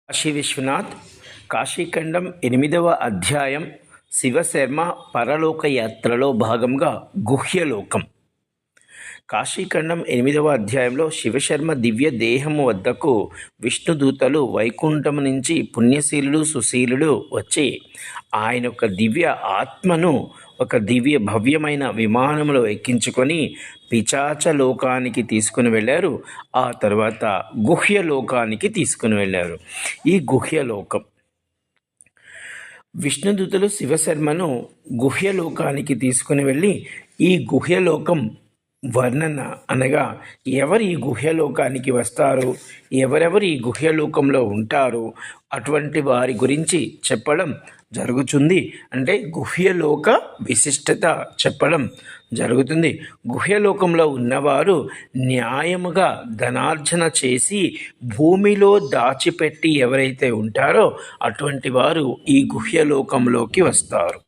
కాశీ విశ్వనాథ్ కాశీఖండం 8వ అధ్యాయం శివశర్మ పరలోక యాత్రలో భాగంగా గుహ్యలోకం. కాశీఖండం 8వ అధ్యాయంలో శివశర్మ దివ్య దేహము వద్దకు విష్ణుదూతలు వైకుంఠం నుంచి పుణ్యశీలుడు సుశీలుడు వచ్చి ఆయన యొక్క దివ్య ఆత్మను ఒక దివ్య భవ్యమైన విమానంలో ఎక్కించుకొని పిశాచ లోకానికి తీసుకుని వెళ్ళారు. ఆ తర్వాత గుహ్యలోకానికి తీసుకుని వెళ్ళారు. ఈ గుహ్యలోకం విష్ణుదూతలు శివశర్మను గుహ్యలోకానికి తీసుకుని వెళ్ళి ఈ గుహ్యలోకం వర్ణన అనగా ఎవరు ఈ గుహ్యలోకానికి వస్తారు, ఎవరెవరు ఈ గుహ్యలోకంలో ఉంటారు, అటువంటి వారి గురించి చెప్పడం జరుగుతుంది. అంటే గుహ్యలోక విశిష్టత చెప్పడం జరుగుతుంది. గుహ్యలోకంలో ఉన్నవారు న్యాయముగా ధనార్జన చేసి భూమిలో దాచిపెట్టి ఎవరైతే ఉంటారో అటువంటి వారు ఈ గుహ్యలోకంలోకి వస్తారు.